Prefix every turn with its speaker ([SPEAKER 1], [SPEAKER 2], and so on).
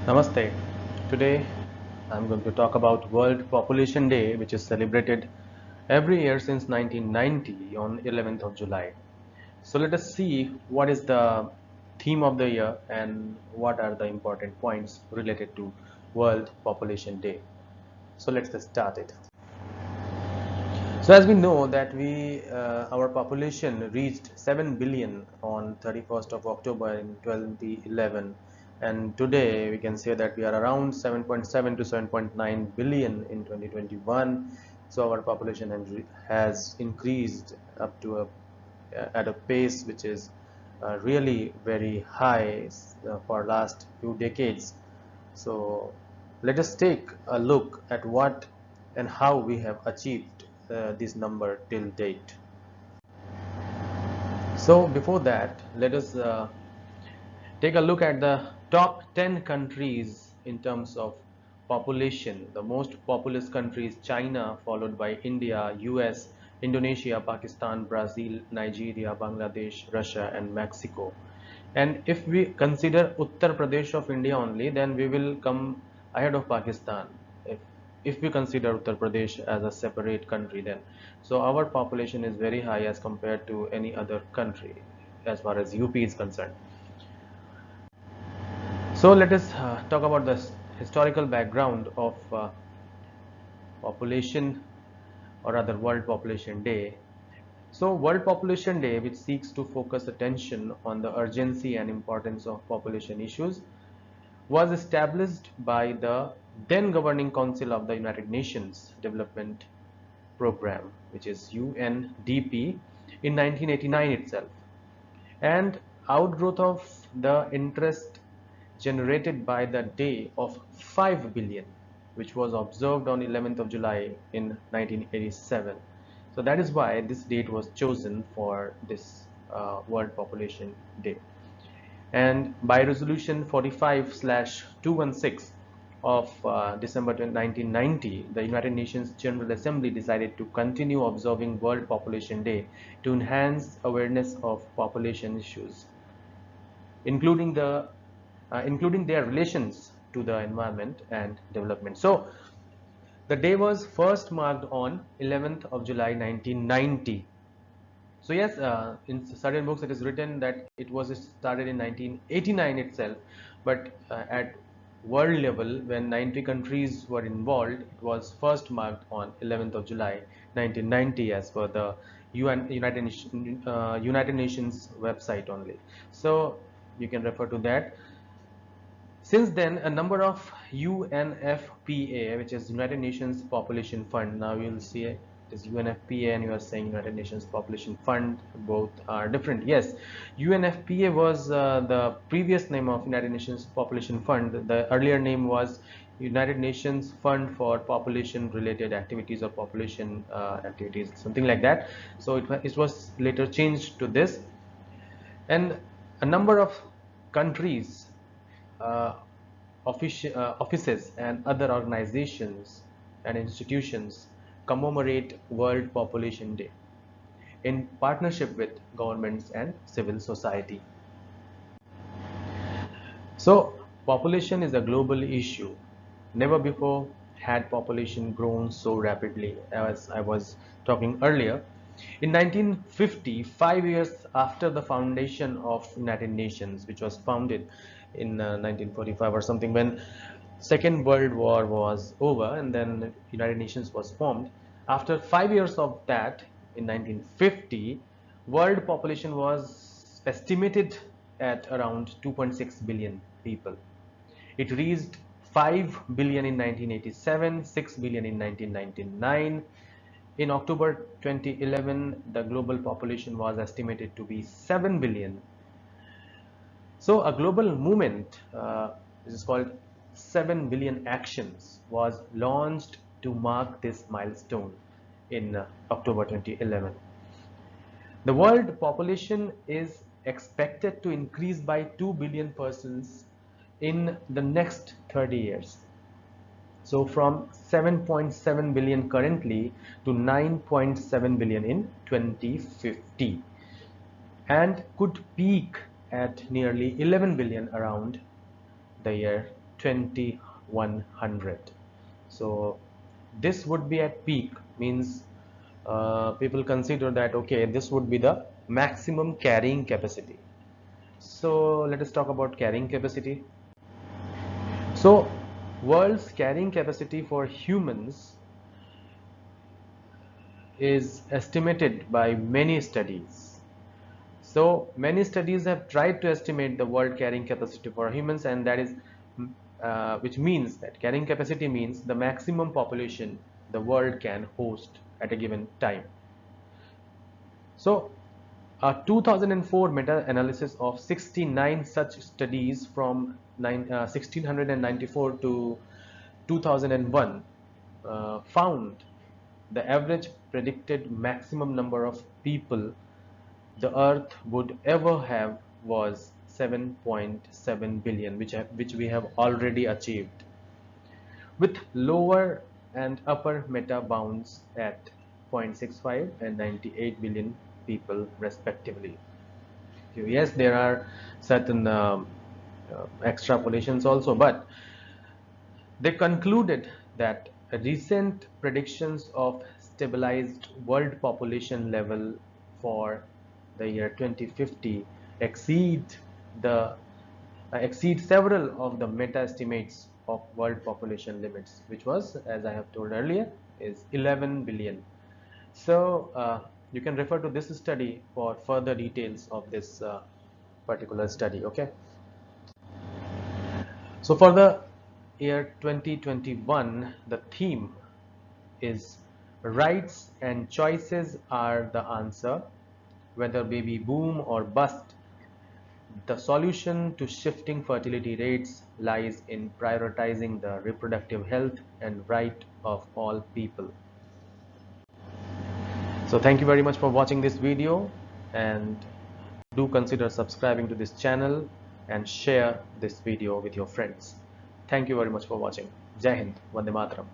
[SPEAKER 1] Namaste. Today I'm going to talk about World Population Day, which is celebrated every year since 1990 on 11th of July. So let us see what is the theme of the year and what are the important points related to World Population Day. So let's get started. So as we know that our population reached 7 billion on 31st of October in 2011, and today we can say that we are around 7.7 to 7.9 billion in 2021. So our population has increased up to at a pace which is really very high for last few decades. So let us take a look at what and how we have achieved this number till date. So before that, let us take a look at the top 10 countries in terms of population. The most populous country is China, followed by India, US, Indonesia, Pakistan, Brazil, Nigeria, Bangladesh, Russia, and Mexico. And if we consider Uttar Pradesh of India only, then we will come ahead of Pakistan. If, if we consider Uttar Pradesh as a separate country, then so our population is very high as compared to any other country as far as UP is concerned. So let us talk about the historical background of population, or rather World Population Day. So World Population Day, which seeks to focus attention on the urgency and importance of population issues, was established by the then Governing Council of the United Nations Development Program, which is UNDP, in 1989 itself, and outgrowth of the interest generated by the day of 5 billion, which was observed on 11th of July in 1987. So that is why this date was chosen for this World Population Day. And by resolution 45/216 of December 1990, the United Nations General Assembly decided to continue observing World Population Day to enhance awareness of population issues, including their relations to the environment and development. So the day was first marked on 11th of July 1990. So yes, in certain books it is written that it was started in 1989 itself, but at world level, when 90 countries were involved, it was first marked on 11th of July 1990 as per the United Nations website only. So you can refer to that. Since then, a number of UNFPA, which is United Nations Population Fund, now you'll see it is UNFPA and you are saying United Nations Population Fund, both are different. Yes, UNFPA was the previous name of United Nations Population Fund. The earlier name was United Nations Fund for Population Related Activities or Population Activities, something like that. So it was later changed to this, and a number of countries, uh, offices and other organizations and institutions commemorate World Population Day in partnership with governments and civil society. So population is a global issue. Never before had population grown so rapidly, as I was talking earlier. In 1950, 5 years after the foundation of United Nations, which was founded in 1945 or something, when Second World War was over and then United Nations was formed. After 5 years of that, in 1950, world population was estimated at around 2.6 billion people. It reached 5 billion in 1987, 6 billion in 1999. In October 2011, the global population was estimated to be 7 billion. So a global movement, which is called 7 billion actions, was launched to mark this milestone in October 2011. The world population is expected to increase by 2 billion persons in the next 30 years. So from 7.7 billion currently to 9.7 billion in 2050, and could peak at nearly 11 billion around the year 2100. So this would be at peak, means people consider that okay, this would be the maximum carrying capacity. So let us talk about carrying capacity. So world's carrying capacity for humans is estimated by many studies. So many studies have tried to estimate the world carrying capacity for humans, and that is which means that carrying capacity means the maximum population the world can host at a given time. So a 2004 meta-analysis of 69 such studies from 1694 to 2001 found the average predicted maximum number of people the earth would ever have was 7.7 billion, which we have already achieved, with lower and upper meta bounds at 0.65 and 98 billion people respectively. Yes, there are certain extrapolations also, but they concluded that recent predictions of stabilized world population level for the year 2050 exceed the exceed several of the meta estimates of world population limits, which was, as I have told earlier, is 11 billion. So you can refer to this study for further details of this particular study. Okay. So for the year 2021, the theme is rights and choices are the answer. Whether baby boom or bust, the solution to shifting fertility rates lies in prioritizing the reproductive health and right of all people. So thank you very much for watching this video, and do consider subscribing to this channel and share this video with your friends. Thank you very much for watching. Jai Hind, Vande Mataram.